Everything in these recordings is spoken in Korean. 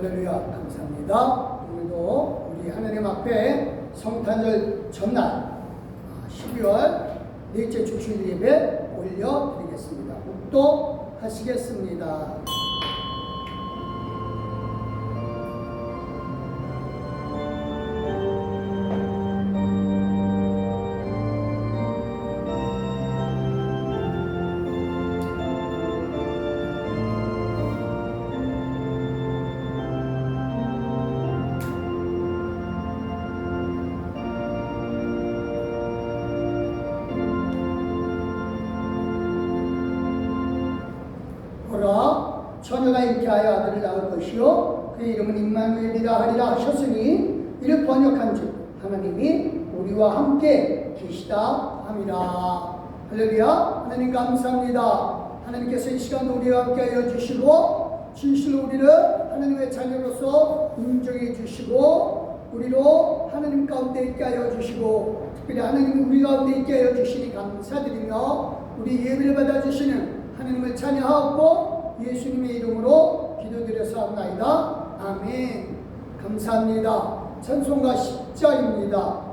할렐루야, 감사합니다. 오늘도 우리 하나님 앞에 성탄절 전날 12월 넷째 주일 예배 올려드리겠습니다. 묵도하시겠습니다. 처녀가 잉태하여 아들을 낳을 것이요 그의 이름은 임마누엘이라 하리라 하셨으니 이를 번역한즉 하나님이 우리와 함께 계시다 함이라. 할렐루야. 하나님 감사합니다. 하나님께서 이 시간도 우리와 함께 하여 주시고 진실로 우리를 하나님의 자녀로서 인정해 주시고 우리로 하나님 가운데 있게 하여 주시고 특별히 하나님이 우리 가운데 있게 하여 주시니 감사드리며 우리 예배를 받아주시는 하나님을 찬양하고 예수님의 이름으로 기도드렸사옵나이다. 아멘. 감사합니다. 찬송가 10절입니다.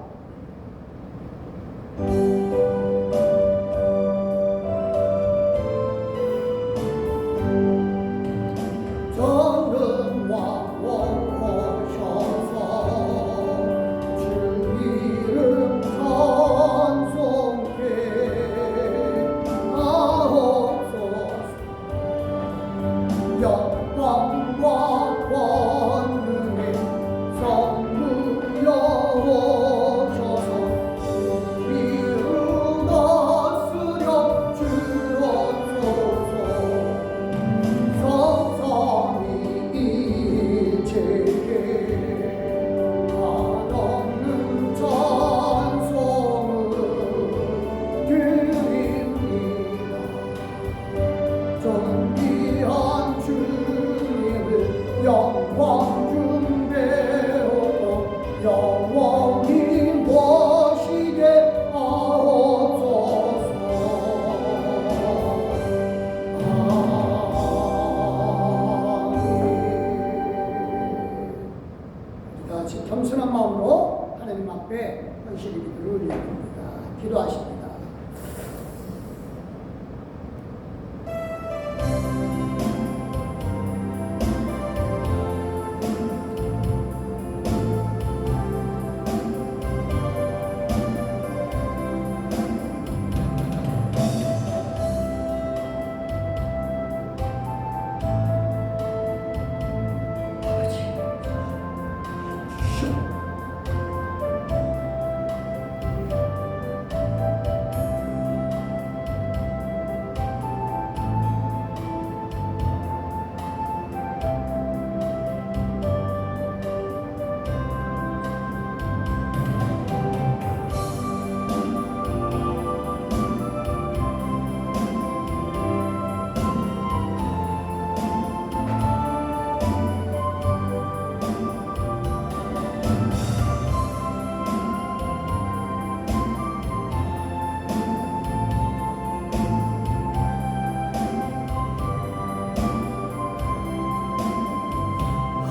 겸손한 마음으로 하나님 앞에 헌신의 기도를 올려드립니다. 기도하십니다.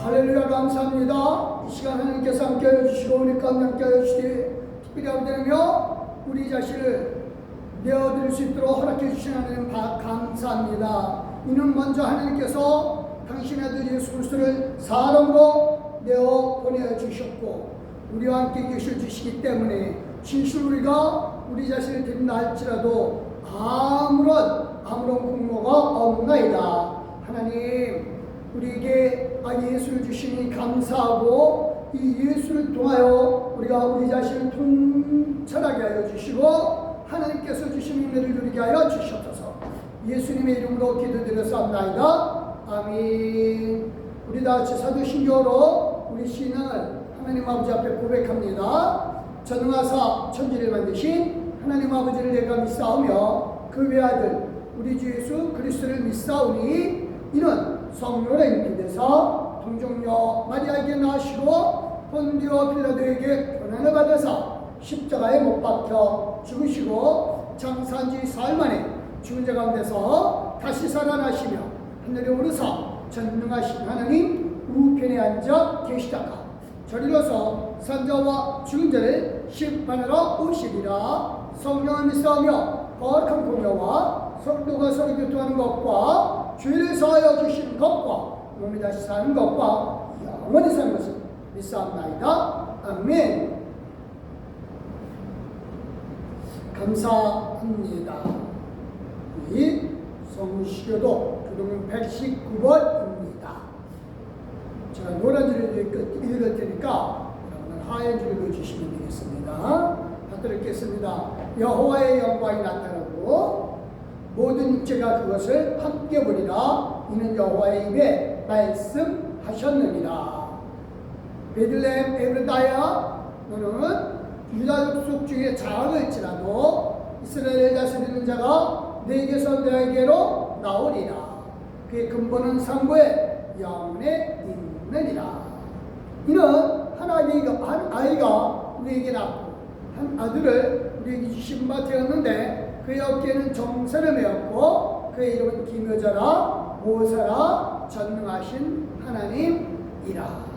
할렐루야. 감사합니다. 이 시간 하나님께서 함께하여 주시고 우리 가운데 함께하여 주시되 특별히 아버지며 우리 자신을 내어드릴 수 있도록 허락해 주신 하나님 감사합니다. 이는 먼저 하나님께서 당신의 아들 예수 그리스도를 사람으로 내어 보내어 주셨고 우리와 함께 계셔 주시기 때문에 진실 우리가 우리 자신을 드린다 할지라도 아무런 공로가 없나이다. 하나님 우리에게 예수를 주시니 감사하고 이 예수를 통하여 우리가 우리 자신을 통찰하게 하여 주시고 하나님께서 주신 은혜를 누리게 하여 주시옵소서. 예수님의 이름으로 기도드렸사옵나이다. 아멘. 우리 다같이 사도신경으로 우리 신앙을 하나님 아버지 앞에 고백합니다. 전능하사 천지를 만드신 하나님 아버지를 내가 믿사오며 그 외아들 우리 주 예수 그리스도를 믿사오니 이는 성령으로 인도되사 동정녀 마리아에게 나시고 본디오 빌라도에게 고난을 받으사 십자가에 못 박혀 죽으시고 장사한 지 사흘 만에 죽은 자 가운데서 다시 살아나시며 하늘에 오르사 전능하신 하나님 우편에 앉아 계시다가 저리로서 산자와 죽은 자를 심판하러 오시리라. 성령을 믿사오며 거룩한 공여와 성도가 서로 교통하는 것과 죄를 사하여 주시는 것과 몸이 다시 사는 것과 영원히 사는 것을 믿사옵나이다. 아멘. 감사합니다. 이 성시교도 교도문 119번입니다. 제가 노란 줄을 읽을 테니까 여러분은 하얀 줄 읽어주시면 되겠습니다. 받들어 읽겠습니다. 여호와의 영광이 나타나고 모든 육체가 그것을 함께 보리라. 이는 여호와의 입에 말씀하셨느니라. 베들레헴 에브라다야, 너는 유다 족속 중에 작을지라도 이스라엘을 다스리는 자가 내게서 너에게로 나오리라. 그의 근본은 상고의 영혼에 있느니라. 이는 한 아이가 우리에게 낳고 한 아들을 우리에게 주신 바 되었는데 그의 어깨에는 정사를 메었고 그의 이름은 기묘자라 보호사라 전능하신 하나님이라.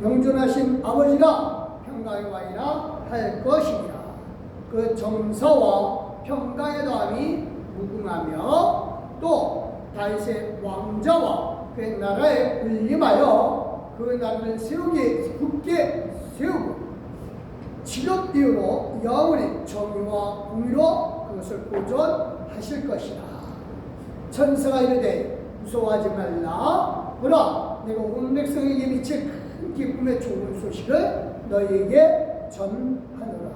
영존하신 아버지라 평강의 왕이라 할 것이니라. 그 정사와 평강의 더함이 무궁하며 또 다윗의 왕자와 그의 나라에 울림하여 그 나라를 굳게 세우고 지금 이후로 영원히 정의와 공의로 그것을 보존하실 것이라. 천사가 이르되 무서워하지 말라. 보라, 내가 온 백성에게 미칠 큰 기쁨의 좋은 소식을 너희에게 전하노라.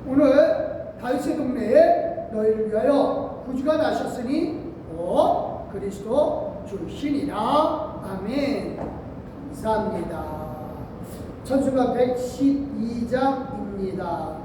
오늘 다윗의 동네에 너희를 위하여 구주가 나셨으니 곧 그리스도 주시니라. 아멘. 감사합니다. 천수가 112장입니다.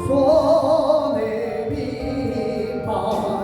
손에 비바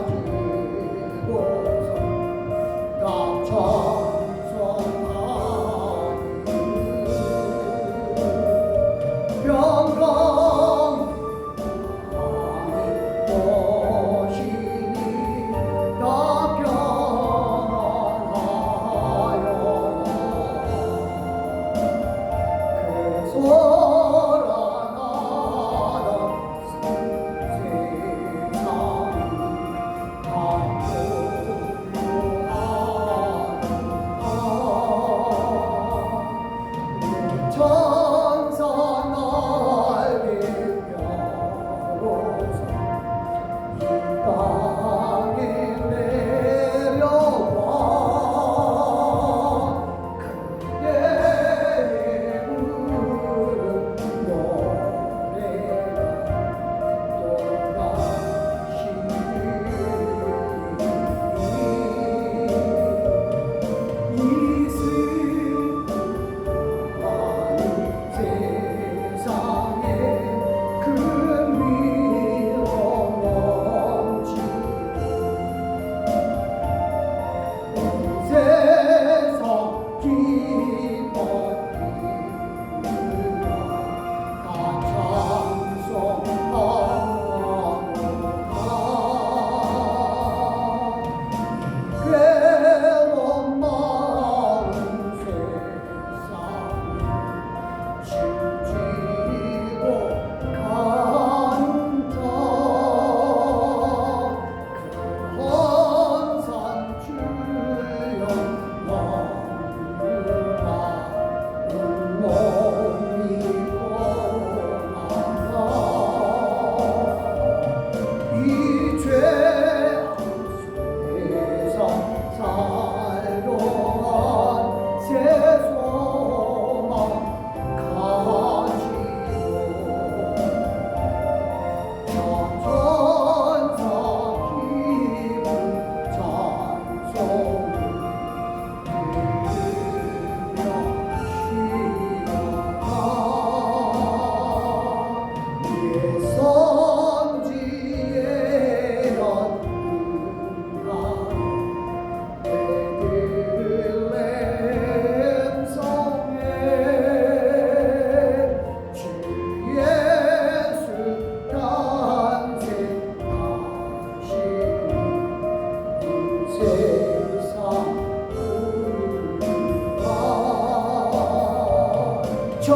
저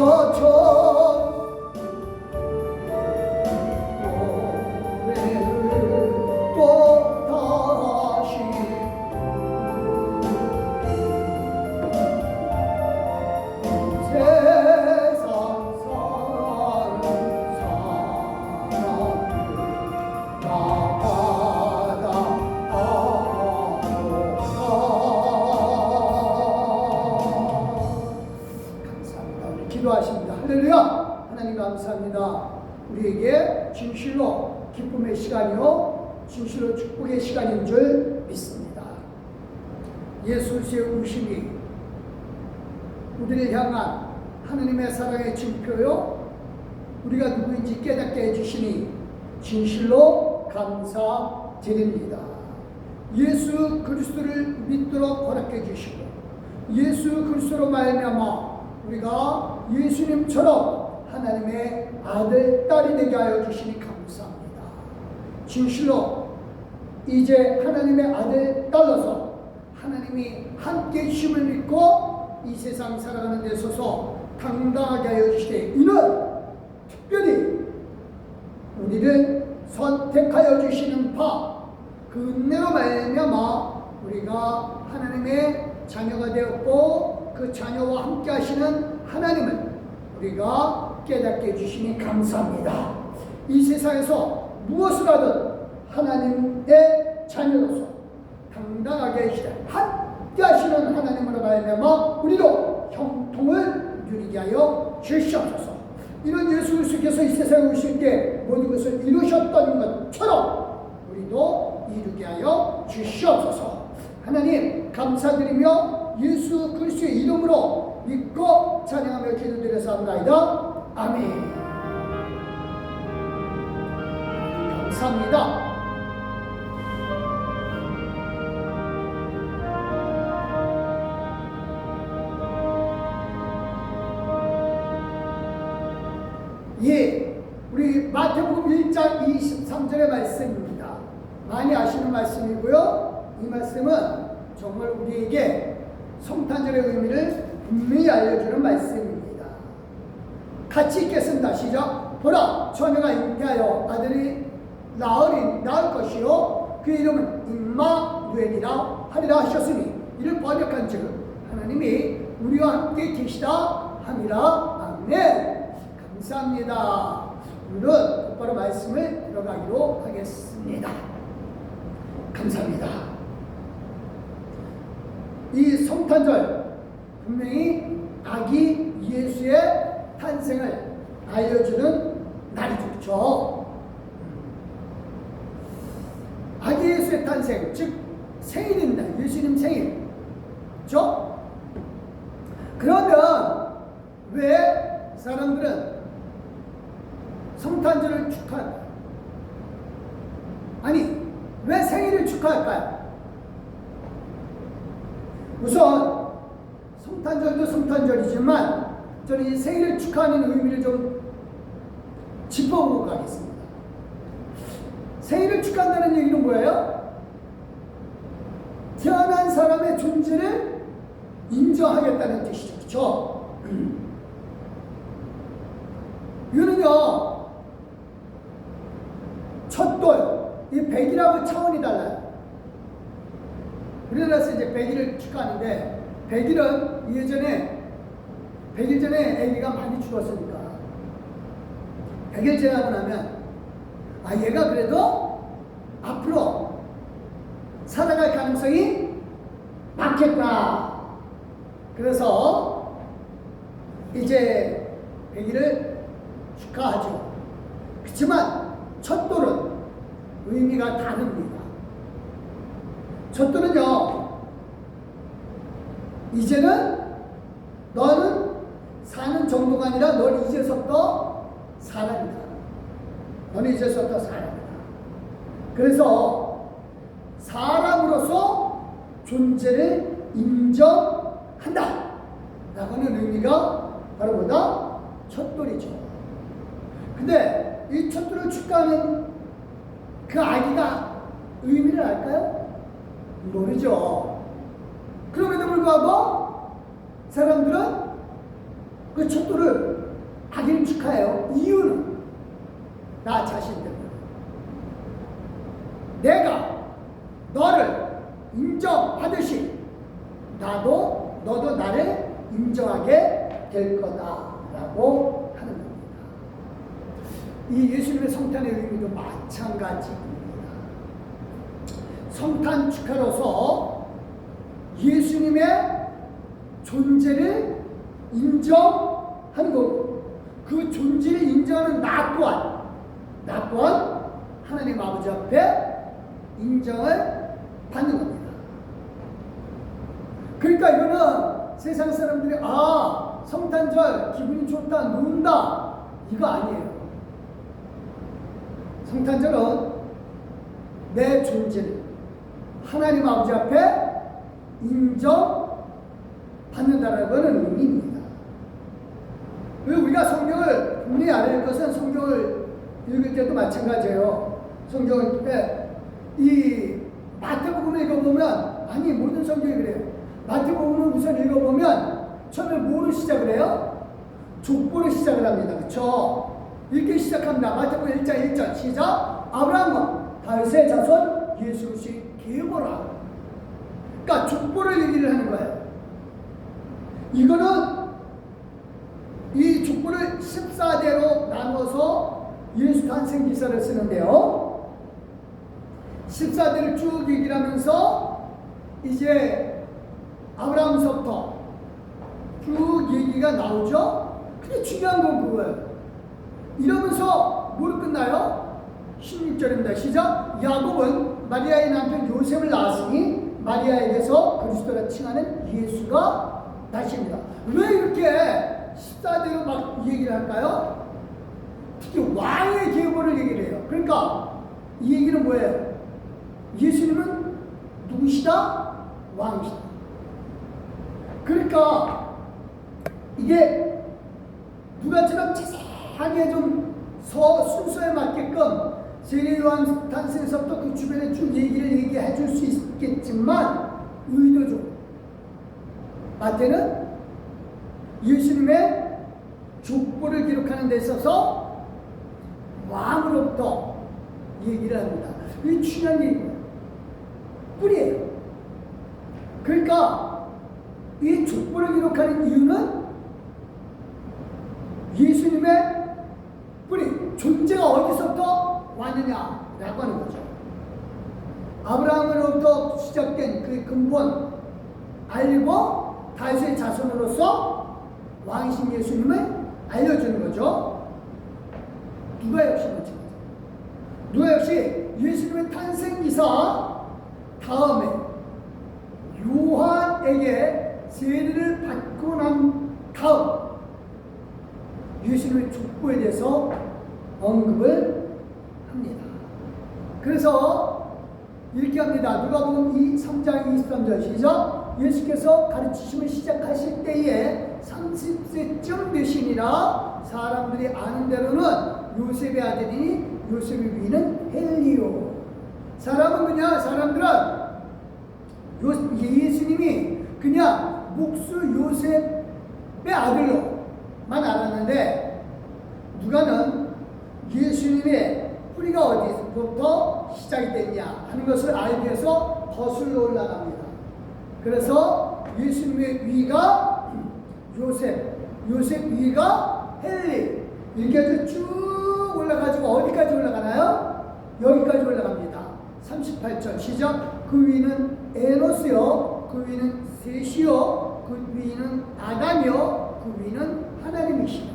노래를 또 다시 세상 사는 사람들 나가다 감사합니다. 우리 기도하십니다. 할렐루야. 하나님 감사합니다. 우리에게 진실로 기쁨의 시간이요 진실로 축복의 시간인 줄 믿습니다. 예수 그리스도의 우심이 우리를 향한 하나님의 사랑의 징표요 우리가 누구인지 깨닫게 해주시니 진실로 감사드립니다. 예수 그리스도를 믿도록 허락해 주시고 예수 그리스도로 말미암아 우리가 예수님처럼 하나님의 아들, 딸이 되게 하여 주시니 감사합니다. 진실로 이제 하나님의 아들, 딸로서 하나님이 함께 주심을 믿고 이 세상 살아가는 데 있어서 당당하게 하여 주시되 이는 특별히 우리를 선택하여 주시는 그 은혜로 말미암아 우리가 하나님의 자녀가 되었고 그 자녀와 함께 하시는 하나님을 우리가 깨닫게 해주시니 감사합니다. 이 세상에서 무엇을 하든 하나님의 자녀로서 당당하게 해주시되 함께 하시는 하나님으로 말미암아 우리도 형통을 누리게 하여 주시옵소서. 이런 예수 그리스도께서 이 세상에 오실 때 모든 것을 이루셨던 것처럼 우리도 이루게 하여 주시옵소서. 하나님 감사드리며 예수 그리스도의 이름으로 믿고 찬양하며 기도드렸사옵나이다. 아멘. 감사합니다. 예, 우리 마태복음 1장 23절의 말씀입니다. 많이 아시는 말씀이고요. 이 말씀은 정말 우리에게 성탄절의 의미를 분명히 알려주는 말씀입니다. 같이 읽겠습니다. 시작. 보라, 처녀가 잉태하여 아들이 낳을 것이요 그 이름은 임마누엘이라 하리라 하셨으니 이를 번역한즉 하나님이 우리와 함께 계시다 함이라. 아멘. 감사합니다. 오늘은 곧바로 말씀을 들어가기로 하겠습니다. 감사합니다. 이 성탄절 분명히 아기 예수의 탄생을 알려주는 날이죠. 그렇죠? 아기 예수의 탄생, 즉 생일입니다. 예수님 생일. 그렇죠? 그러면 왜 사람들은 성탄절을 축하할까요? 아니, 왜 생일을 축하할까요? 우선 성탄절도 성탄절이지만 저는 이 생일을 축하하는 의미를 좀 짚어보고 가겠습니다. 생일을 축하한다는 얘기는 뭐예요? 태어난 사람의 존재를 인정하겠다는 뜻이죠. 그렇죠? 이거는요 첫돌, 이 100일하고 차원이 달라요. 우리나라에서 이제 100일을 축하하는데 100일은 예전에 100일 전에 아기가 많이 죽었으니까 100일 지나고 나면 얘가 그래도 앞으로 살아갈 가능성이 많겠구나. 그래서 이제 100일을 축하하죠. 그렇지만 첫돌은 의미가 다릅니다. 첫돌은요, 이제는 너는 사는 정도가 아니라 너는 이제서부터 사람이다. 너는 이제서부터 사람이다. 그래서 사람으로서 존재를 인정한다 라고는 의미가 바로 뭐다? 첫돌이죠. 근데 이 첫돌을 축하하는 그 아기가 의미를 알까요? 모르죠. 그럼에도 불구하고 사람들은 그 촛불을 악인을 축하해요. 이유는 나 자신 때문에. 내가 너를 인정하듯이 너도 나를 인정하게 될 거다라고 하는 겁니다. 이 예수님의 성탄의 의미도 마찬가지입니다. 성탄 축하로서 예수님의 존재를 인정하는 거고, 그 존재를 인정하는 나 또한 하나님 아버지 앞에 인정을 받는 겁니다. 그러니까 이거는 세상 사람들이 성탄절 기분이 좋다, 논다, 이거 아니에요. 성탄절은 내 존재를 하나님 아버지 앞에 인정받는다는 것은 의미입니다. 그리고 우리가 성경을 분명히 알아야 할 것은, 성경을 읽을 때도 마찬가지예요. 성경을 이 마태복음을 읽어보면, 아니 모든 성경이 그래요. 마태복음을 우선 읽어보면 처음에 뭐로 시작을 해요? 족보로 시작을 합니다. 그렇죠? 이렇게 시작합니다. 마태복음 1장 1절 시작. 아브라함과 다윗의 자손 예수 그리스도의 계보라. 그러니까 족보를 얘기를 하는 거예요. 이거는 이 족보를 14대로 나눠서 예수 탄생 기사를 쓰는데요. 14대를 쭉 얘기를 하면서 이제 아브라함서부터 쭉 얘기가 나오죠. 근데 중요한 건 그거예요. 이러면서 뭐로 끝나요? 16절입니다. 시작. 야곱은 마리아의 남편 요셉을 낳았으니 마리아에게서 그리스도라 칭하는 예수가 나십니다. 왜 이렇게 14대로 막 얘기를 할까요? 특히 왕의 계보를 얘기를 해요. 그러니까 이 얘기는 뭐예요? 예수님은 누구시다? 왕이시다. 그러니까 이게 누가처럼 자세하게 좀 순서에 맞게끔 세례요한 탄생에서부터 그 주변에 쭉 얘기해 줄 수 있겠지만, 의도적으로 마태는 예수님의 족보를 기록하는 데 있어서 왕으로부터 얘기를 합니다. 이게 중요한 게 이거예요. 뿌리예요. 그러니까 이 족보를 기록하는 이유는 예수님의 뿌리, 존재가 어디서부터 왔느냐라고 하는 거죠. 아브라함으로부터 시작된 그 근본 알리고 다윗의 자손으로서 왕이신 예수님을 알려주는 거죠. 누가 역시 마찬가지. 누가 역시 예수님의 탄생 기사 다음에 요한에게 세례를 받고 난 다음 예수님의 족보에 대해서 언급을 합니다. 그래서 이렇게 합니다. 누가복음 3장 23절 시작. 예수께서 가르치심을 시작하실 때에 30세쯤 되시니라. 사람들이 아는 대로는 요셉의 아들이니 요셉의 위는 헬리오. 사람들은 예수님이 그냥 목수 요셉의 아들로만 알았는데, 누가는 예수님의 뿌리가 어디서부터 시작이 됐냐 하는 것을 알기 위해서 거슬러 올라갑니다. 그래서 예수님의 위가 요셉 위가 헬리, 이렇게 해서 쭉 올라가지고 어디까지 올라가나요? 여기까지 올라갑니다. 38절 시작. 그 위는 에노스요, 그 위는 셋이요, 그 위는 아담이요, 그 위는 하나님이시다.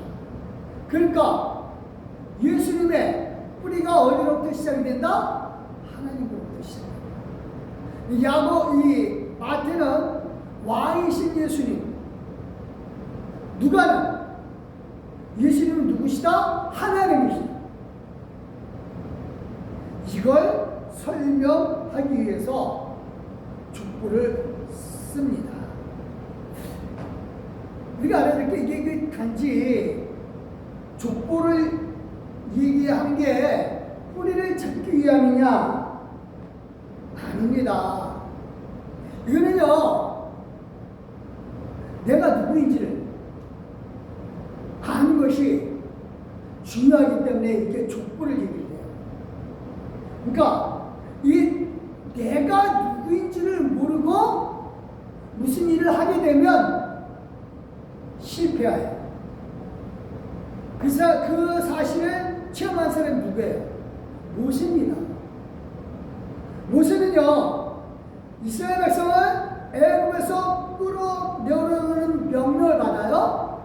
그러니까 예수님의 뿌리가 어디로부터 시작이 된다? 하나님으로부터 시작됩니다. 이 마태는 왕이신 예수님, 누가는 예수님은 누구시다? 하나님이시다. 이걸 설명하기 위해서 족보를 씁니다. 우리가 알아야 될 게, 이게 단지 족보를 얘기하는 게 뿌리를 찾기 위함이냐? 아닙니다. 이거는요, 내가 누구인지를 것이 중요하기 때문에 이렇게 족보를 얘기해요. 그러니까 이 내가 누구인지를 모르고 무슨 일을 하게 되면 실패해요. 그 사실을 체험한 사람이 누구예요? 모세입니다. 모세는요, 이스라엘 백성을 애굽에서 끌어내오려는 명령을 받아요.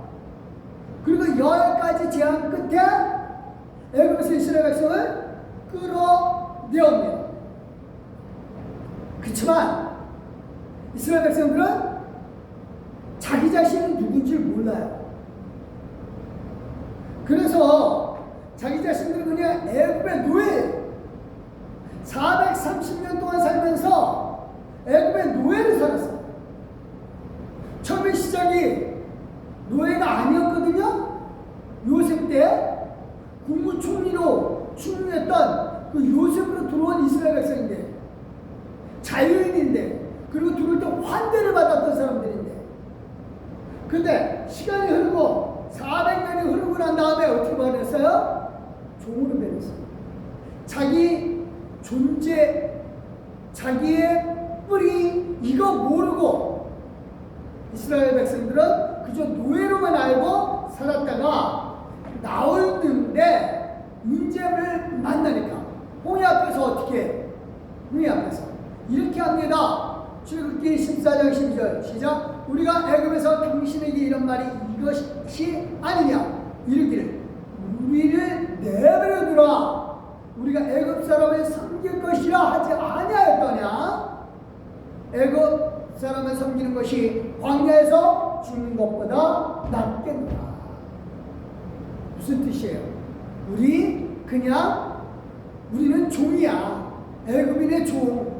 그리고 10가지 제한 끝에 애굽에서 이스라엘 백성을 끌어내옵니다. 그렇지만 이스라엘 백성들은 자기 자신은 누군지 몰라요. 그래서 자기 자신들은 그냥 애굽의 노예, 430년 동안 살면서 애굽의 노예를 살았어요. 처음에 시작이 노예가 아니었거든요. 요셉 때 국무총리로 충무했던 그 요셉으로 들어온 이스라엘 백성인데, 자유인인데, 그리고 들어올 때 환대를 받았던 사람들인데, 근데 시간이 흐르고 400년이 흐르고 난 다음에 어떻게 변했어요? 종으로 변했어요. 자기 존재, 자기의 뿌리 이거 모르고 이스라엘 백성들은 그저 노예로만 알고 살았다가 나오는데 문제를 만나니까 홍해 앞에서 어떻게 해요? 홍해 앞에서 이렇게 합니다. 출애굽기 14장 12절 시작. 우리가 애굽에서 당신에게 이런 말이 이것이 아니냐 이르기를 우리를 내버려 두라. 우리가 애굽 사람을 섬길 것이라 하지 아니하였더냐. 애굽 사람을 섬기는 것이 광야에서 죽는 것보다 낫겠노라. 무슨 뜻이에요? 우리는 종이야. 애굽인의 종.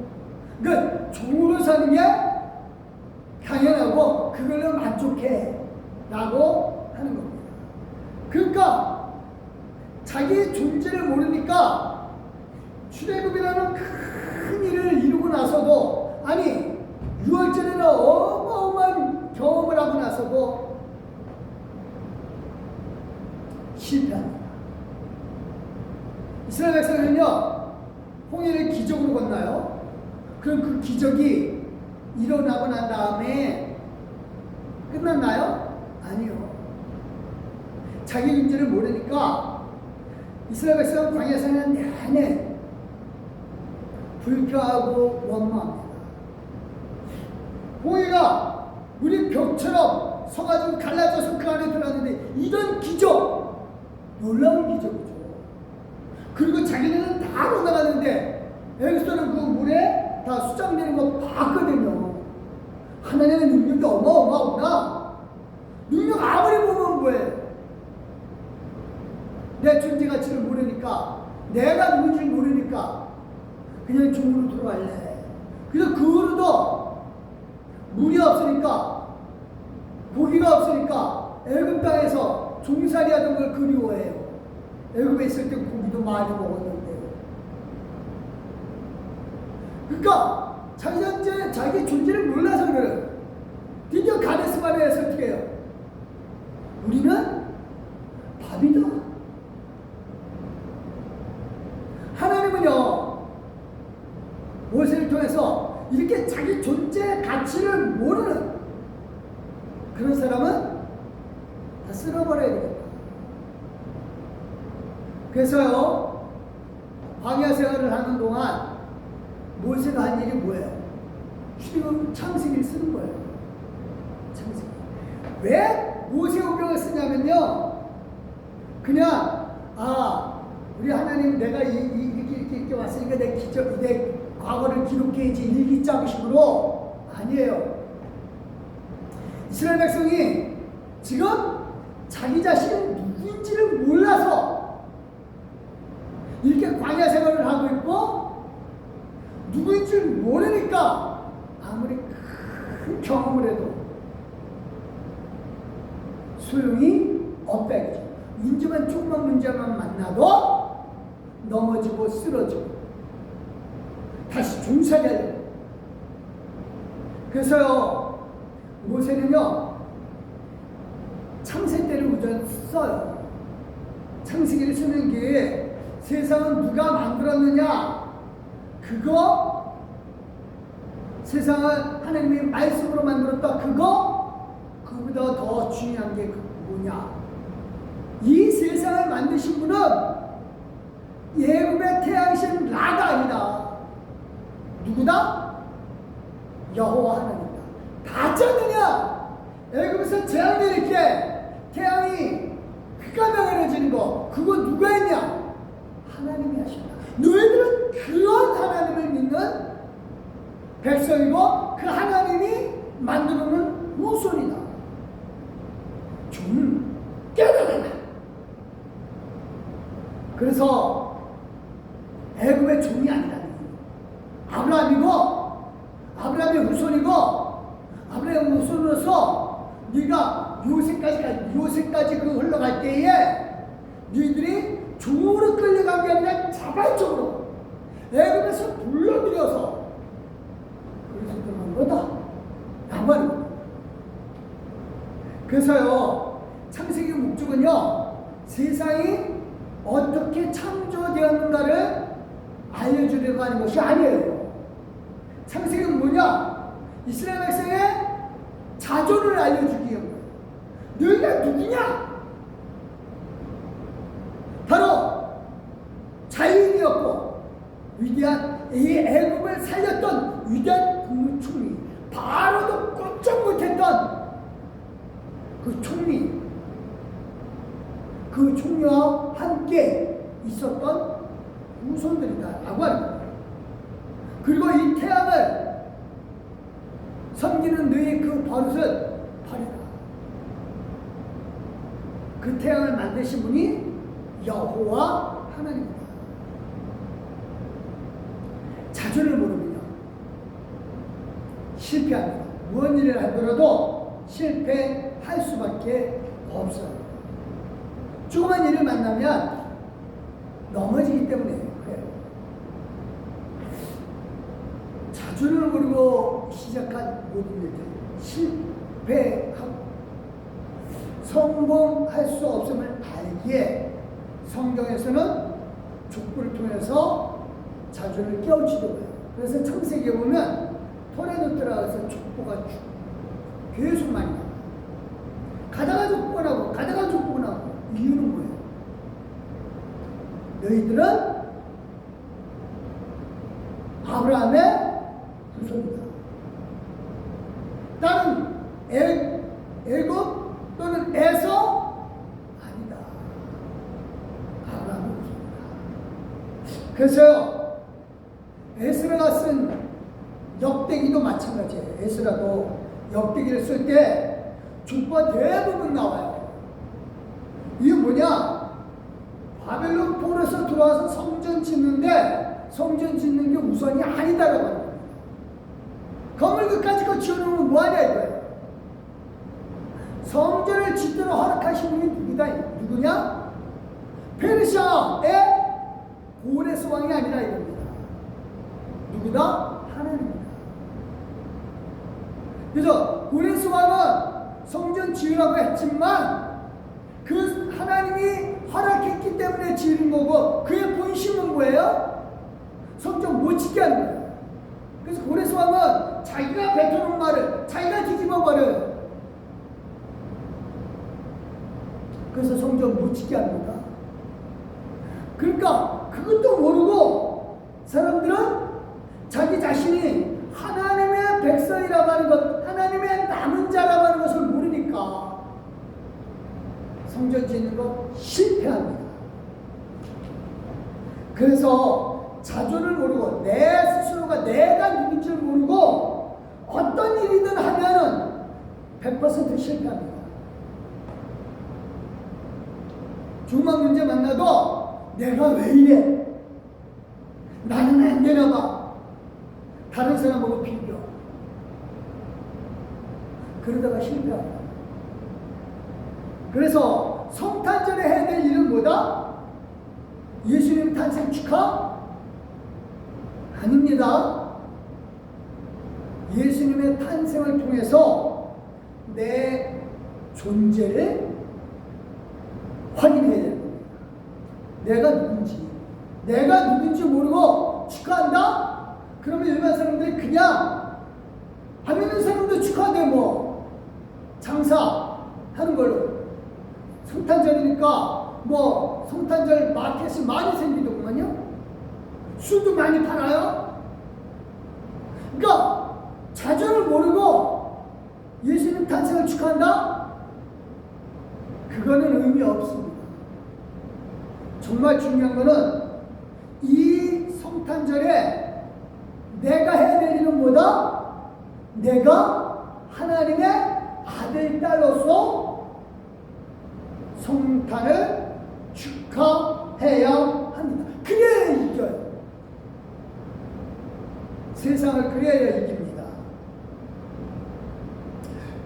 그러니까 종으로 사는 게 당연하고 그걸로 만족해 라고 하는 겁니다. 그러니까 자기 존재를 모르니까 출애굽이라는 큰 일을 이루고 나서도, 아니 6월절에는 어마어마한 경험을 하고 나서도 실패합니다. 이스라엘 백성은요, 홍해를 기적으로 건너요. 그럼 그 기적이 일어나고 난 다음에 끝났나요? 아니요. 자기 존재를 모르니까 이스라엘 백성은 광야에서 내내 불평하고 원망합니다. 홍해가 우리 벽처럼 서가지고 갈라져서 그 안에 들어갔는데 이런 기적, 놀라운 기적이죠. 그리고 자기네는 다 건너갔는데 애굽에서는 그 물에 다 수장되는 거 봤거든요. 하나님의 능력이 어마어마하구나. 능력 아무리 보면 뭐예요? 내 존재 가치를 모르니까, 내가 누군지 모르니까 그냥 종으로 들어갈래. 그래서 그 후로도 물이 없으니까, 고기가 없으니까 애굽 땅에서 종살이 하던 걸 그리워해요. 애굽에 있을 때 고기도 많이 먹었는데. 그러니까 자기 존재를 몰라서 그래요. 드디어 가데스 바네아에서 어떻게 해요? 우리는 밥이다. 하나님은요, 모세를 통해서 이렇게 자기 존재의 가치를 모르는 그런 사람은 다 쓸어버려야 되겠다. 그래서요, 광야 생활을 하는 동안 모세가 한 일이 뭐예요? 출애굽 창세기를 쓰는 거예요. 창세기. 왜 모세오경을 쓰냐면요, 그냥 우리 하나님 내가 이렇게 왔으니까 내 과거를 기록해야지 일기장식으로 아니에요. 이스라엘 백성이 지금 자기 자신은 누구인지를 몰라서 이렇게 광야 생활을 하고 있고, 누구인지 모르니까 아무리 큰 경험을 해도 소용이 없다겠죠. 조그만 문제만 만나도 넘어지고 쓰러지고 다시 종살이하려고. 그래서요, 모세는요, 창세 때를 우선 써요. 창세기를 쓰는 게 세상은 누가 만들었느냐? 그거 세상을 하나님의 말씀으로 만들었다. 그보다 더 중요한 게 뭐냐? 이 세상을 만드신 분은 예굽의 태양신 라가 아니다. 누구다? 여호와 하나님이다. 다 짰느냐? 애굽에서 재앙 내릴 때 태양이 휘가명해지는 거, 그거 누가 했냐? 하나님이 하신다. 너희들은 그런 하나님을 믿는 백성이고 그 하나님이 만들어놓은 후손이다. 좀 깨달아라. 그래서 애굽의 종이 아니라는 거예요. 아브라함의 후손이고 아브라함의 후손으로서 네가 요새까지 그 흘러갈 때에 너희들이 종으로 끌려간 게 아니라 자발적으로 애굽에서 불러들여서 그래서 들어간 거다. 양반은. 그래서요, 창세기 목적은요, 세상이 어떻게 창조되었는가를 알려주려고 하는 것이 아니에요. 창세기는 뭐냐? 이스라엘 백성의 자존을 알려주기 위한 거예요. 너희가 누구냐? 바로 자유인이었고 위대한 이 애굽을 살렸던 위대한 그 총리, 바로도 꼼짝 못했던 그 총리, 그 총리와 함께 있었던 후손들이다라고 하는 거예요. 그리고 이 태양을 섬기는 너희 그 버릇을 버리라. 그 태양을 만드신 분이 여호와 하나님입니다. 자존을 모르면요, 실패합니다. 무슨 일을 하더라도 실패할 수밖에 없어요. 조그만 일을 만나면 넘어지기 때문에 그래요. 자존을 모르고 시작한 모든 일들 실패하고 성공할 수 없음을 알기에 성경에서는 족보를 통해서 자존을 깨우치더라고요. 그래서 창세기에 보면 토레도 들어가서 족보가 계속 많이 나와요. 가다가 족보가 나고 가다가 족보가 나고. 이유는 뭐예요? 너희들은 아브라함의 후손이다. 나는 애굽 또는 에서 아니다. 아브라함의 후손이다. 그래서요, 에스라가 쓴 역대기도 마찬가지예요. 에스라도 역대기를 쓸 때 족보가 대부분 나와요. 이게 뭐냐? 바벨론 포로에서 들어와서 성전 짓는데 성전 짓는 게 우선이 아니다라고 하는 겁니다. 건물 끝까지 거 지어놓으면 뭐하냐 이거예요. 성전을 짓도록 허락하신 분이 누구냐? 페르시아의 고레스 왕이 아니라 이겁니다. 누구다? 하나님입니다. 그래서 고레스 왕은 성전 지으라고 했지만 그 하나님이 허락했기 때문에 지은 거고, 그의 본심은 뭐예요? 성전 못 짓게 하는 거예요. 그래서 고레스 왕은 자기가 뱉어놓은 말을 자기가 뒤집어 버려요. 그래서 성전 못 짓게 합니다. 그러니까 그것도 모르고 사람들은 자기 자신이 하나님의 백성이라고 하는 것, 하나님의 남은 자라고 하는 것을 모르니까 성전 짓는 거 실패합니다. 그래서 자존을 모르고 내 스스로가 내가 누군지를 모르고 어떤 일이든 하면은 100% 실패합니다. 중요한 문제 만나도 내가 왜 이래? 나는 안 되나 봐. 다른 사람하고 비교. 그러다가 실패합니다. 그래서 성탄절에 해야 될 일은 뭐다? 예수님 탄생 축하? 아닙니다. 예수님의 탄생을 통해서 내 존재를 확인해야 됩니다. 내가 누군지 모르고 축하한다? 그러면 일반 사람들이 그냥 안 믿는 사람도 축하돼 뭐 장사하는 걸로. 성탄절이니까 뭐 성탄절 마켓이 많이 생기더구만요. 술도 많이 팔아요. 그러니까 자전을 모르고 예수님 탄생을 축하한다? 그거는 의미 없습니다. 정말 중요한 거는 이 성탄절에 내가 해야 될 일은 뭐다? 내가 하나님의 아들, 딸로서 성탄을 축하해야 합니다. 그래야 이겨요. 세상을 그래야 이깁니다.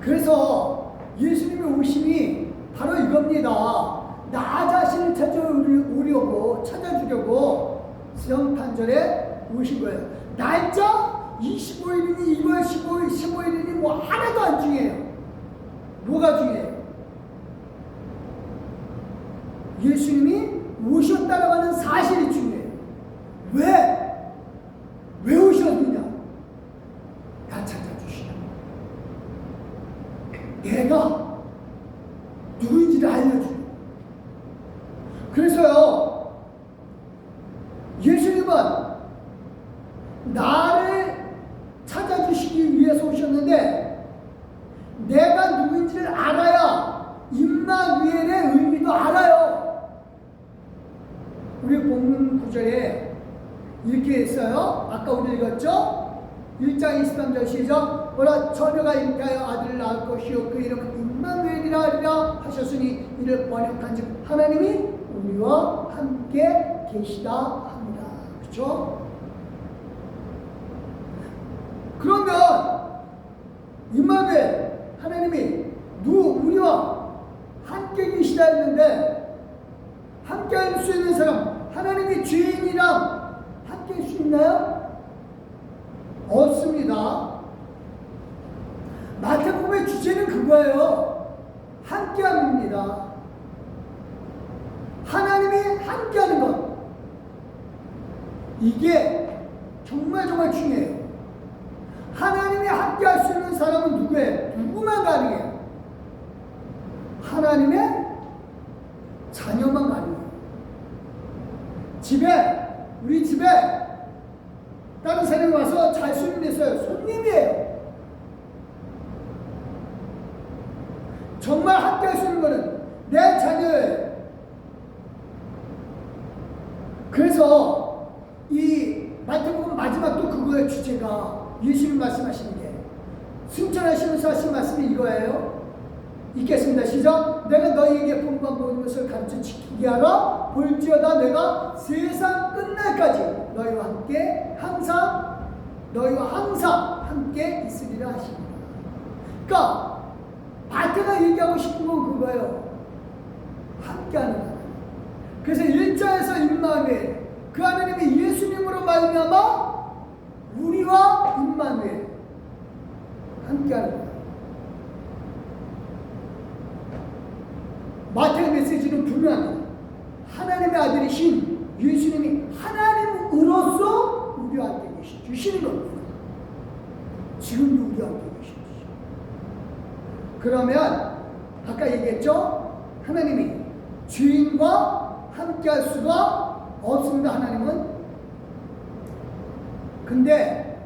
그래서 예수님의 오심이 바로 이겁니다. 나 자신을 찾아주려고 성탄절에 오신 거예요. 날짜 25일이니 2월 15일이니 뭐 하나도 안 중요해요. 뭐가 중요해요? 예수님이 오셨다라고 하는 사실이 중요해요. 왜 오셨느냐? 나 찾아주시라. 내가 누구인지를 알려주려. 그래서요, 예수님은 나를 찾아주시기 위해서 오셨는데 내가 누구인지를 알아야 임마누엘의 의미도 알아요. 우리 본문 구절에 이렇게 했어요. 아까 우리 읽었죠? 1장 23절 시작. 보라 처녀가 잉태하여 아들을 낳을 것이요 그 이름은 임마누엘이라 하리라 하셨으니 이를 번역한즉 하나님이 우리와 함께 계시다 합니다. 그렇죠? 그러면 임마누엘 하나님이 우리와 함께 계시다 했는데 함께 할 수 있는 사람, 하나님이 죄인이랑 함께 할 수 있나요? 없습니다. 마태복음의 주제는 그거예요. 함께함입니다. 하나님이 함께하는 것, 이게 정말 중요해요. 하나님이 함께할 수 있는 사람은 누구예요? 누구만 가능해요? 하나님의 자녀만 가능해요. 우리 집에 다른 사람이 와서 잘 손님했어요. 손님이에요. 정말 함께할 수 있는 것은 내 자녀예요. 그래서 이 마태복음 마지막도 그거의 주제가 예수님 말씀하시는 게 승천하시면서 하신 말씀이 이거예요. 읽겠습니다. 시작. 내가 너희에게 본받은 모든 것을 가르쳐 지키게 하라. 볼지어다 내가 세상 끝날까지 너희와 항상 함께 있으리라 하십니다. 그러니까 마태가 얘기하고 싶은 건 그거예요. 함께하는 하나님. 그래서 1절에서 임마누엘, 그 하나님이 예수님으로 말미암아 우리와 임마누엘 함께하는 거예요. 마태의 메시지는 분명합니다. 하나님의 아들이신 예수님이 하나님으로서 우리와 함께 주시는 겁니다. 지금도 우리와 함께 계시죠. 그러면 아까 얘기했죠? 하나님이 죄인과 함께할 수가 없습니다. 하나님은. 근데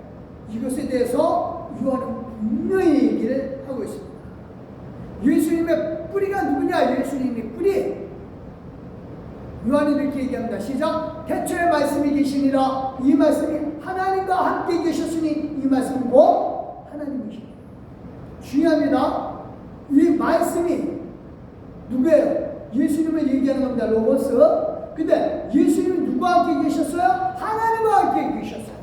이것에 대해서 요한은 분명히 얘기를 하고 있습니다. 예수님의 뿌리가 누구냐? 예수님의 뿌리. 요한이 이렇게 얘기합니다. 시작. 태초에 말씀이 계시니라. 이 말씀이 하나님과 함께 계셨으니 이 말씀은 곧 하나님이십니다. 중요합니다. 이 말씀이 누구예요? 예수님을 얘기하는 겁니다. 로고스. 근데 예수님이 누구와 함께 계셨어요? 하나님과 함께 계셨어요.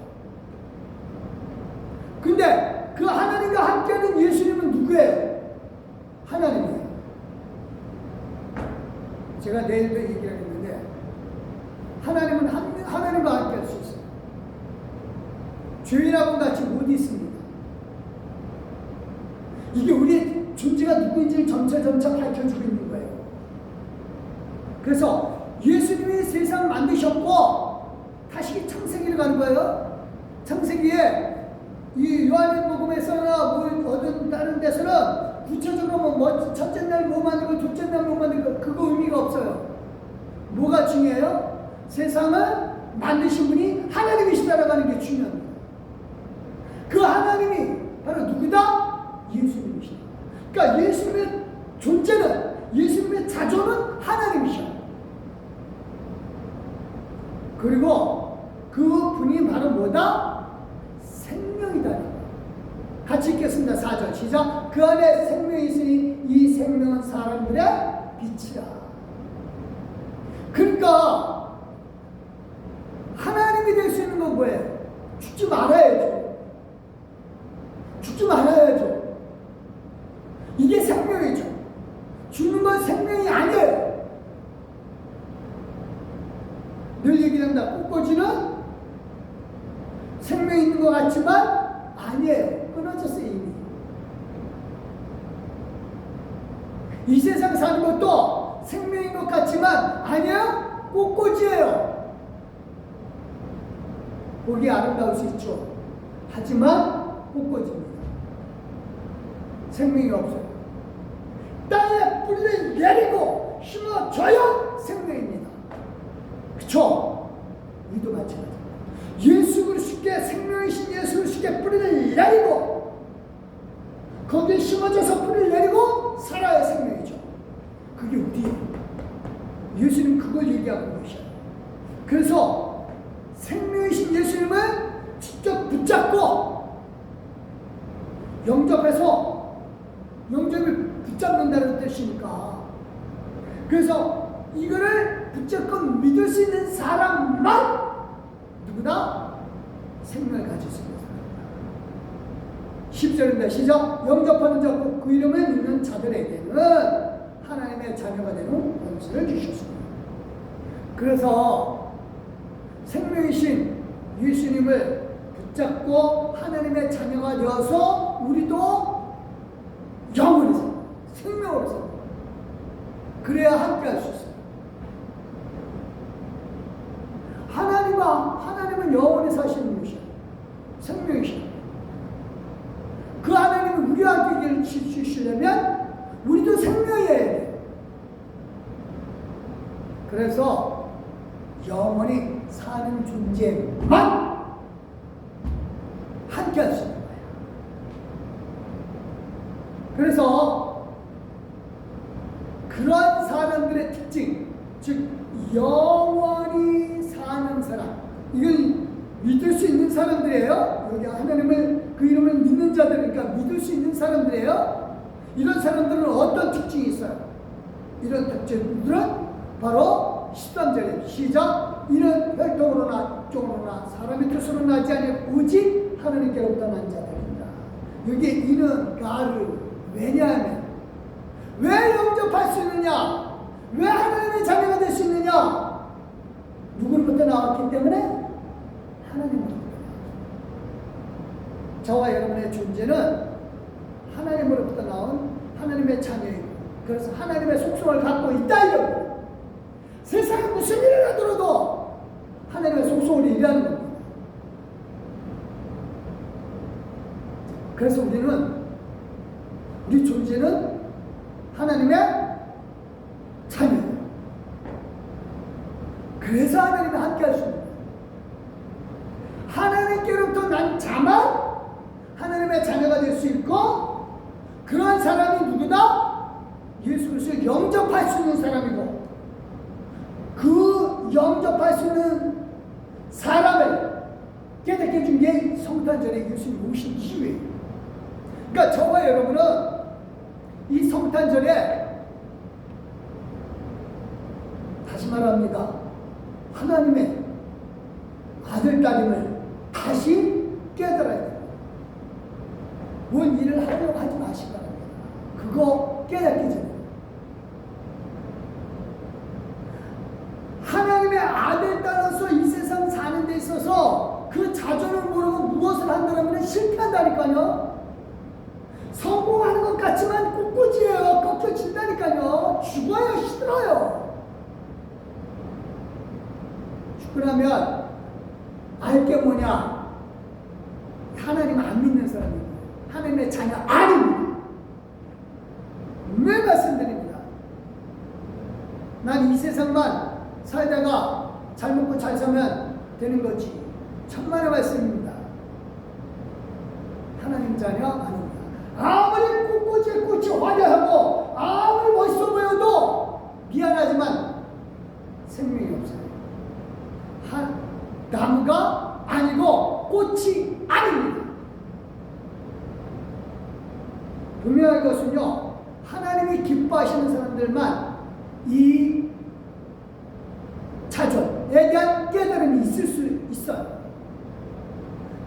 근데 그 하나님과 함께하는 예수님은 누구예요? 하나님이에요. 제가 내일도 얘기하겠는데 하나님은 하나님과 함께 할 수 있어요. 죄인하고 같이 못 있습니다. 이게 우리의 존재가 누구인지를 점차 밝혀주고 있는 거예요. 그래서 예수님이 세상 만드셨고 다시 창세기를 가는 거예요. 창세기에 이 요한복음에서나 뭐 어떤 다른 데서는 구체적으로 뭐 첫째 날 뭐 만들고 둘째 날 뭐 만들고 그거 의미가 없어요. 뭐가 중요해요? 세상을 만드신 분이 하나님이시다라고 하는 게 중요합니다. 그 하나님이 바로 누구다? 예수님이시다. 그러니까 예수님의 존재는, 예수님의 자존은 하나님이셔. 그리고 그 분이 바로 뭐다? 생명이다. 같이 읽겠습니다. 4절 시작. 그 안에 생명이 있으니 이 생명은 사람들의 빛이라. 그러니까 하나님이 될 수 있는 건 뭐예요? 죽지 말아야죠. 죽지 말아야죠. 이게 생명이죠. 죽는 건 생명이 아니에요. 늘 얘기한다. 꽃꽂이는 생명이 있는 것 같지만 아니에요. 끊어졌어요, 이미. 이 세상 사는 것도 생명인 것 같지만 아니에요. 꽃꽂이에요. 보기 아름다울 수 있죠. 하지만 꽃꽂이입니다. 생명이 없어요. 땅에 뿌리를 내리고 심어줘야 생명입니다. 그쵸? 우리도 마찬가지입니다. 예수 그리스도께, 생명이신 예수 그리스도께 뿌리를 내리고 거기에 심어져서 뿌리를 내리고 살아야 생명이죠. 그게 어디예요? 예수님 그걸 얘기하고 계셔요. 그래서 생명이신 예수님을 직접 붙잡고 영접해서, 영접을 붙잡는다는 뜻이니까, 그래서 이거를 붙잡고 믿을 수 있는 사람만 누구나 생명을 가질 수 있는 사람이다. 10절입니다. 시작. 영접하는 자, 그 이름을 믿는 자들에게는 하나님의 자녀가 되는 권세를 주셨습니다. 그래서 생명이신 예수님을 붙잡고 하나님의 자녀가 되어서 우리도 영으로 삽니다. 생명으로 삽니다. 그래야 함께 할 수 있어요. 하나님은 영원히 사시는 분이셔. 생명이셔. 그 하나님은 우리와 함께 주시려면 우리도 생명이어야 돼. 그래서 영원히 사는 존재만 함께 할 수 있는 거예요. 그래서 그런 사람들의 특징, 즉 영원히 사는 사람, 이건 믿을 수 있는 사람들이에요. 여기 하나님을, 그 이름을 믿는 자들이니까 믿을 수 있는 사람들이에요. 이런 사람들은 어떤 특징이 있어요? 이런 특징들은 바로 13절에 시작. 이는 혈통으로나 쪽으로나 사람의 뜻으로 나지 아니하고 오직 하나님께로부터 난 자들입니다. 여기에 이는 가르, 왜냐하면 왜 영접할 수 있느냐? 왜 하나님의 자녀가 될 수 있느냐? 누구로부터 나왔기 때문에 하나님으로부터. 저와 여러분의 존재는 하나님으로부터 나온 하나님의 자녀이고, 그래서 하나님의 속성을 갖고 있다 이겁니다. 세상에 무슨 일을 하더라도 하나님의 속성으로 일하는 겁니다. 그래서 우리 존재는 하나님의 자녀예요. 그래서 하나님과 함께 할 수 있는 거예요. 하나님께로부터 난 자만 하나님의 자녀가 될 수 있고, 그런 사람이 누구다? 예수 그리스도를 영접할 수 있는 사람이고, 그 영접할 수 있는 사람을 깨닫게 해준 게 성탄절에 예수님 오신 이유예요. 그러니까 저와 여러분은 이 성탄절에 다시 말합니다. 하나님의 아들, 딸임을 다시 깨달아야 돼요. 뭔 일을 하려고 하지 마시기 바랍니다. 그거 깨닫기 전에. 하나님의 아들, 딸로서 이 세상 사는 데 있어서 그 자존을 모르고 무엇을 한다면 실패한다니까요. 성공하는 것 같지만 꿋꿋이에요. 꺾여진다니까요. 죽어요, 힘들어요. 그러면 알 게 뭐냐? 하나님 안 믿는 사람이고 하나님의 자녀 아닙니다. 왜 말씀드립니다. 난 이 세상만 살다가 잘 먹고 잘 사면 되는 거지. 천만의 말씀입니다. 하나님 자녀 아닙니다. 아무리 꽃이 화려하고 아무리 멋있어 보여도 미안하지만 생명이 없어요. 나무가 아니고 꽃이 아닙니다. 분명한 것은요, 하나님이 기뻐하시는 사람들만 이 자존에 대한 깨달음이 있을 수 있어요.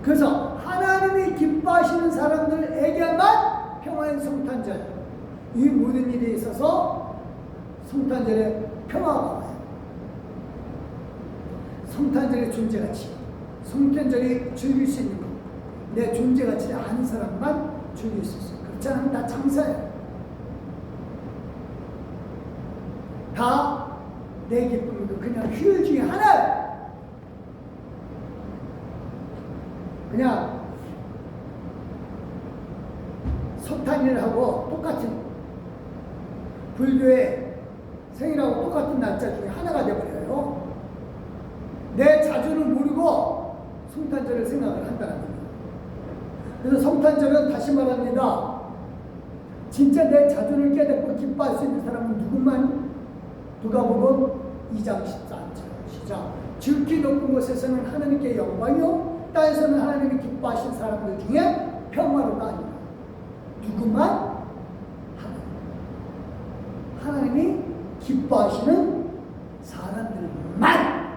그래서 하나님이 기뻐하시는 사람들에게만 평화의 성탄절, 이 모든 일에 있어서 성탄절에 평화가 와요. 성탄절의 존재가치, 성탄절이 즐길 수 있는 것, 내 존재가치를 아는 사람만 즐길 수 있어요. 그렇지 않으면 다 장사예요. 다 내 기쁨이고 그냥 휴일 중에 하나예요. 그냥 석탄일하고 똑같은, 불교의 생일하고 똑같은 날짜 중에 하나가 되어버려요. 내 자주를 모르고 성탄절을 생각을 한다는 거예요. 그래서 성탄절은 다시 말합니다. 진짜 내 자존을 깨닫고 기뻐할 수 있는 사람은 누구만? 누가복음 2장 14절 시작. 지극히 높은 곳에서는 하나님께 영광이요 땅에서는 하나님이 기뻐하신 사람들 중에 평화로가 아니라 누구만? 하나님이 기뻐하시는 사람들만.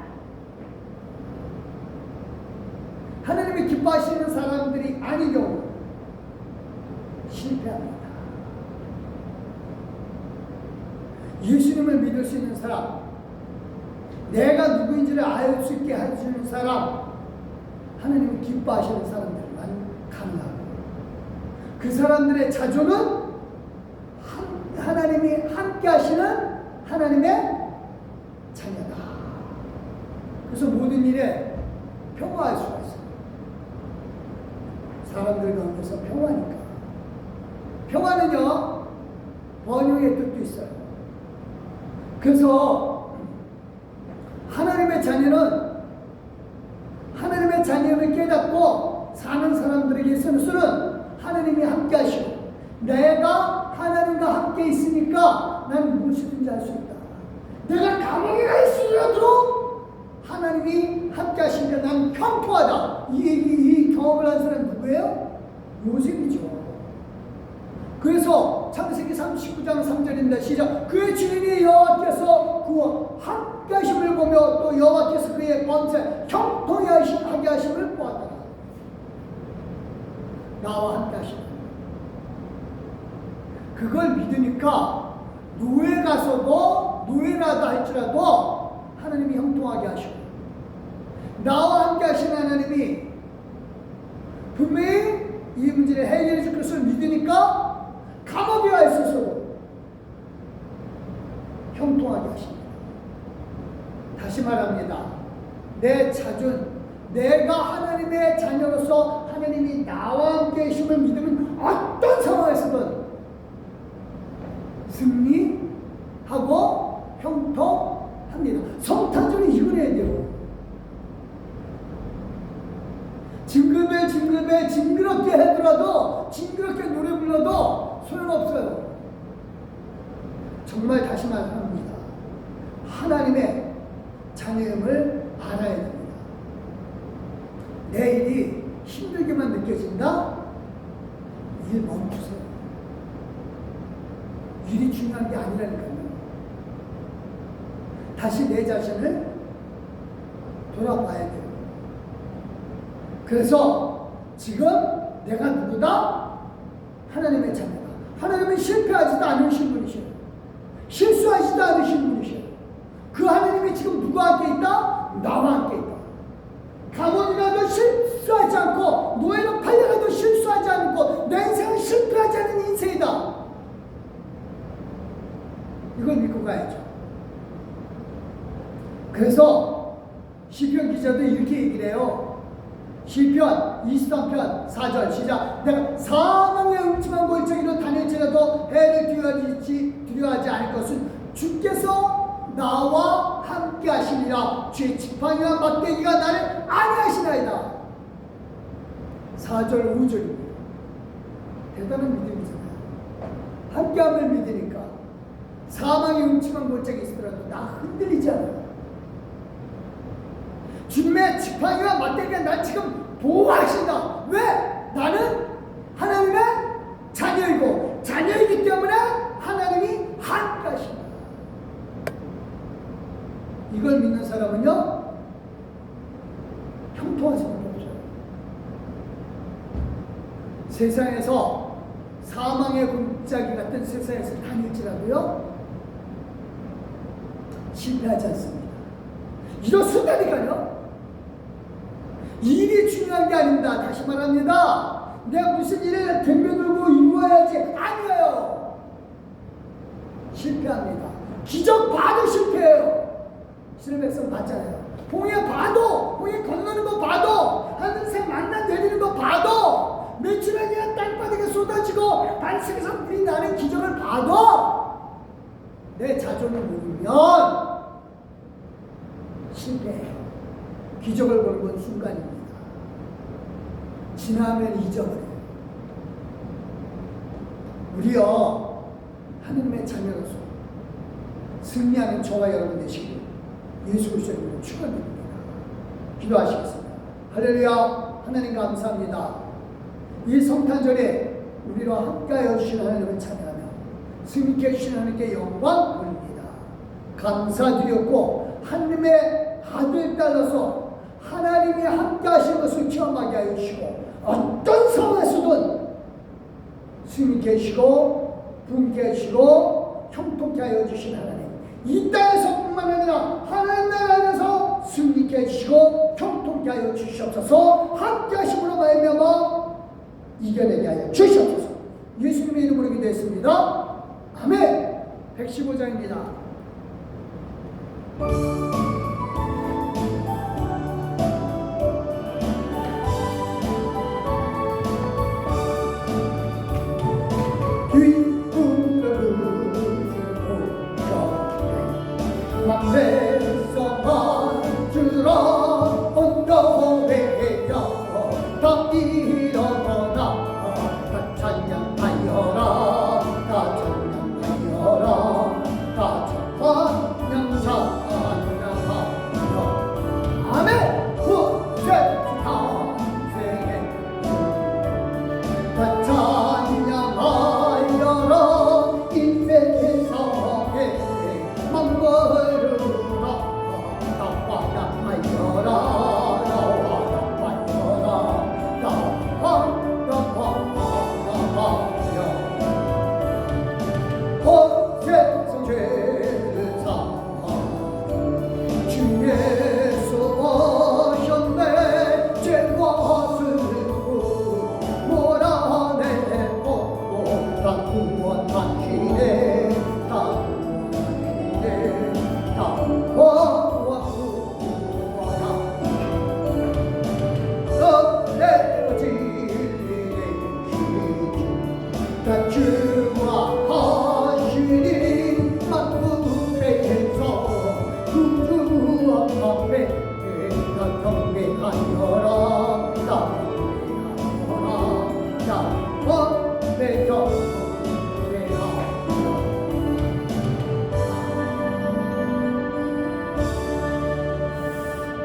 하나님이 기뻐하시는 사람들이 아닌 경우 실패합니다. 예수님을 믿을 수 있는 사람, 내가 누구인지를 알 수 있게 해주는 사람, 하나님이 기뻐하시는 사람들만 가능하고, 그 사람들의 자존은 하나님이 함께 하시는 하나님의 자녀다. 그래서 모든 일에 평화할 수가 있어요. 사람들 가운데서 평화니까. 평화는요, 번영의 뜻도 있어요. 그래서 하나님의 자녀는 하나님의 자녀를 깨닫고 사는 사람들에게 있어서는 하나님이 함께 하시고, 내가 하나님과 함께 있으니까 난 무엇이든지 할 수 있다. 내가 감옥에 가 있으려도 하나님이 함께 하시니까 난 평화하다. 이 경험을 한 사람이 누구예요? 요셉이죠. 그래서 창세기 39장 3절입니다. 시작. 그의 주인이 여호와께서 그와 함께 하심을 보며 또 여호와께서 그의 범죄 형통하게 하심을 보았다. 나와 함께 하시는 그걸 믿으니까 노예 가서도, 노예라도 할지라도 하나님이 형통하게 하시고, 나와 함께 하시는 하나님이 분명히 이 문제를 해결해 줄 것을 믿으니까 감옥에 와 있어서도 형통하게 하십니다. 다시 말합니다. 내 자존, 내가 하나님의 자녀로서 하나님이 나와 함께 계심을 믿으면 어떤 상황에서든 승리하고 형통합니다. 성탄절은 이걸 해야 돼요. 징그럽게 하더라도, 징그럽게 노래 불러도 소용없어요. 정말 다시 말합니다. 하나님의 자녀임을 알아야 됩니다. 내 일이 힘들게만 느껴진다? 일 멈추세요. 일이 중요한 게 아니라니까요. 다시 내 자신을 돌아봐야 돼요. 그래서 지금 내가 누구다? 하나님의 자녀다. 하나님은 실패하지도 않으신 분이셔요. 실수하지도 않으신 분이셔요. 그 하나님이 지금 누구와 함께 있다? 나와 함께 있다. 감옥에 가도 실수하지 않고, 노예로 팔려가도 실수하지 않고, 내 인생은 실패하지 않은 인생이다. 이걸 믿고 가야죠. 그래서 시편 기자도 이렇게 얘기를 해요. 시편 23편 4절 시작. 내가 사망의 음침한 골짜기로 다닐지라도 해를 두려워하지 않을 것은 주께서 나와 함께 하시니라. 주의 지팡이와 막대기가 나를 안위하시나이다. 4절 5절입니다. 대단한 믿음이잖아요. 함께함을 믿으니까 사망의 음침한 골짜기 있더라도 나 흔들리지 않아요. 주님의 지팡이와 막대기가 날 지금 보호하신다. 왜? 나는 하나님의 자녀이고 자녀이기 때문에 하나님이 함께 하신다. 이걸 믿는 사람은요 형통한 사람이 없어요. 세상에서 사망의 골짜기 같은 세상에서 다닐지라도요 실패하지 않습니다. 이렇습니다니까요. 일이 중요한 게 아닙니다. 다시 말합니다. 내가 무슨 일을 덤벼들고 이루어야지 아니에요. 실패합니다. 기적 봐도 실패해요. 이스라엘 백성 봤잖아요. 봉에 봐도, 봉에 건너는 거 봐도, 하늘색 만나 내리는 거 봐도, 메추라기가 땅바닥에 쏟아지고 반석에서 물이 나는 기적을 봐도 내 자존을 모르면 실패해요. 기적을 보는 건 순간입니다. 지나면 잊어버려요. 우리요 하느님의 자녀로서 승리하는 저와 여러분 되시길 예수 그리스도의 이름으로 축원드립니다. 기도하시겠습니다. 할렐루야. 하나님 감사합니다. 이 성탄절에 우리와 함께하여 주신 하나님을 찬양하며 승리케 해주신 하나님께 영광 돌립니다. 감사드렸고 하나님의 아들 딸로서 하나님이 함께 하신 것을 경험하게 하여 주시고 어떤 상황에서든 승리케 하시고 분케 하시고 형통케 하여 주신 하나님, 이 땅에서뿐만 아니라 하나님 나라에서 승리케 해주시고 형통케 하여 주시옵소서. 함께 하심으로 말미암아 이겨내게 하여 주시옵소서. 예수님의 이름으로 기도했습니다. 아멘. 115장입니다.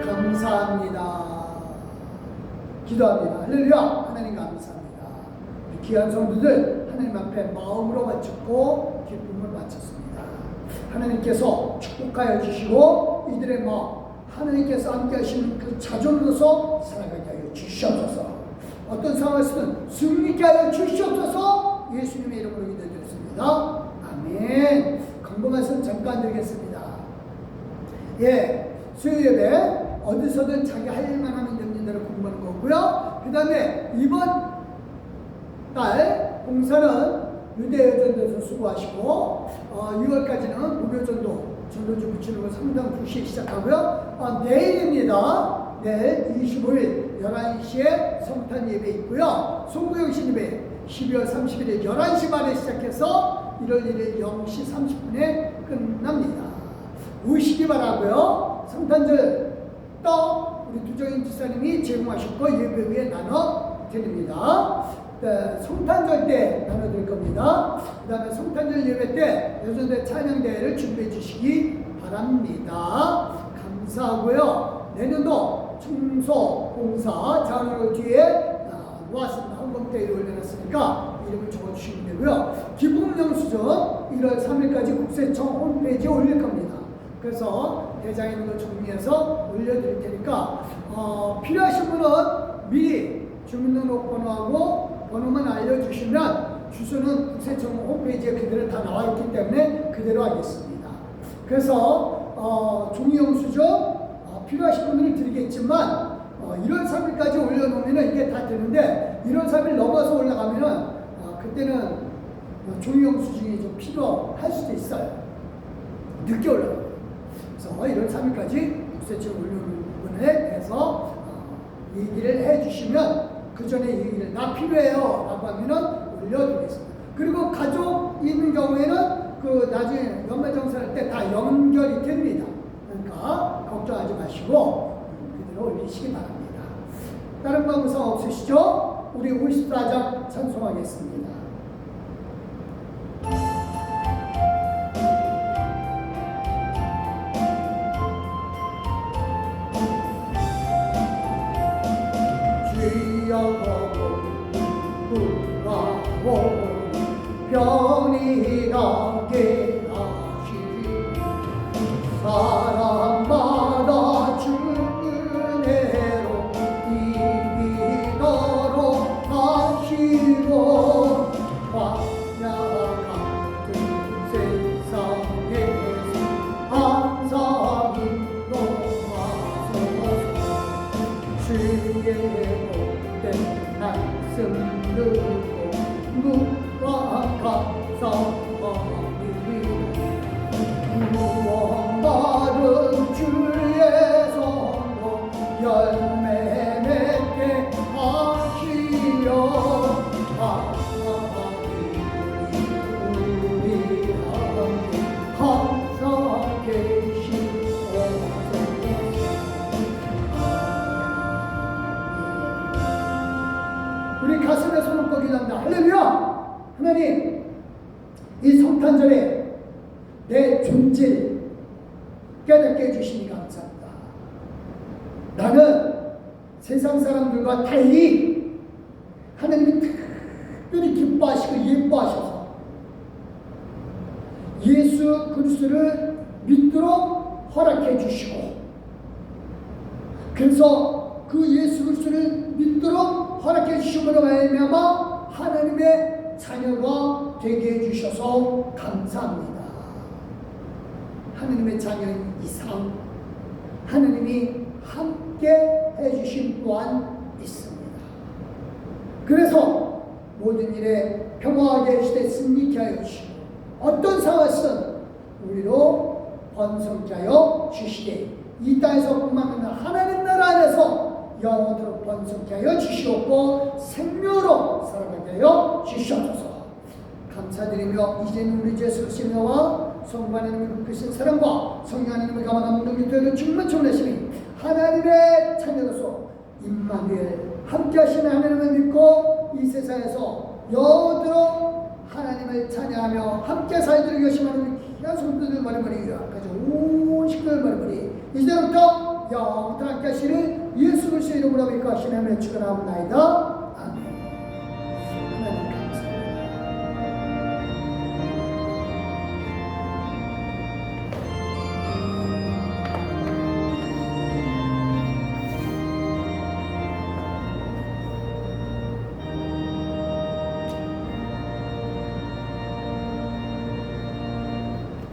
감사합니다. 기도합니다. 할렐루야. 하나님 감사합니다. 귀한 성도들 하나님 앞에 마음으로 바쳤고 기쁨을 바쳤습니다. 하나님께서 축복하여 주시고 이들의 마음 하나님께서 함께 하시는 그 자존으로서 살아가게 하여 주시옵소서. 어떤 상황에서든 승리케 하여 주시옵소서. 예수님의 이름으로 기도드렸습니다. 아멘. 광고 말씀 잠깐 드리겠습니다. 수요 예배 어디서든 자기 할 일만 하면 되는 대로 공부하는 거고요. 그 다음에 이번 달 봉사는 유대여전도에서 수고하시고 6월까지는 무교전도 전도 전도주 붙이는 거 성당 2시에 시작하고요. 내일입니다. 내일 25일 11시에 성탄 예배 있고요. 송구영신 예배 12월 30일에 11시 반에 시작해서 1월 1일 0시 30분에 끝납니다. 오시기 바라고요. 성탄절 떡 우리 두정인 집사님이 제공하셨고 예배 후에 나눠 드립니다. 네, 성탄절 때 나눠드릴 겁니다. 그 다음에 성탄절 예배 때 여전대 찬양대회를 준비해 주시기 바랍니다. 감사하고요. 내년도 청소, 공사, 자원을 뒤에 놓았습니다. 헌금대회를 올려놨으니까 이름을 적어주시면 되고요. 기쁨영수증 1월 3일까지 국세청 홈페이지에 올릴 겁니다. 그래서 대장에 있는 걸 정리해서 올려드릴 테니까 필요하신 분은 미리 주민등록번호하고 번호만 알려주시면 주소는 국세청 홈페이지에 그대로 다 나와 있기 때문에 그대로 하겠습니다. 그래서 종이영수증 필요하신 분들은 드리겠지만 1월 3일까지 올려놓으면 이게 다 되는데 1월 3일 넘어서 올라가면은 그때는 종이영수증이 좀 필요할 수도 있어요. 늦게 올라가요. 그래서 1월 3일까지 국세청 올려놓은 부분에 대해서 얘기를 해주시면 그 전에 얘기를 나 필요해요 라고 하면은 올려드리겠습니다. 그리고 가족이 있는 경우에는 그 나중에 연말정산할 때 다 연결이 됩니다. 그러니까 걱정하지 마시고 그대로 올리시기 바랍니다. 다른 방송 없으시죠? 우리 54장 찬송하겠습니다. 편히 가게 하시니 사람마다 주는 은혜로 이기도록 하시고 환야 같은 세상에서 항상 인도하소서. 주의 복된 말씀 듣고 구원받은 주의 성도 열매 맺게 하시려 우리 함께 항상 계시옵소서. 우리 가슴에 손을 꺾이랍니다. 할렐루야! 하나님, 이 성탄절에 내 존재를 깨닫게 해주시니 감사합니다. 나는 세상 사람들과 달리 하나님이 특별히 기뻐하시고 예뻐하셔서 예수 그리스도를 믿도록 허락해 주시고, 그래서 그 예수 그리스도를 믿도록 허락해 주심으로 말미암아 하나님의 자녀가 되게 해주셔서 감사합니다. 하나님의 자녀인 이상 하나님이 함께 해주신 또한 있습니다. 그래서 모든 일에 평화하게 해주시되 승리케 하여 주시고 어떤 상황이든 우리로 번성케 하여 주시되 이 땅에서 뿐만 아니라 하나님 나라 안에서 영원토록 번성케 하여 주시옵고 생명으로 살아가게 하여 주시옵소서. 감사드리며 이제는 우리 예수 그리스도의 은혜와 성부 하나님의 극크신 사랑과 성령 하나님의 감화감 능력이 충만 충만하시니 하나님의 자녀로서 임마누엘 함께 하시는 하나님을 믿고 이 세상에서 영원토록 하나님을 찬양하며 함께 살도록 열심하는 귀한 성도들 머리머리 여기까지 온 식구들 머리머리 이제부터 영원토록 함께 하시는 예수 그리스도의 이름으로 믿고 하시는 하나님의 축원합니다.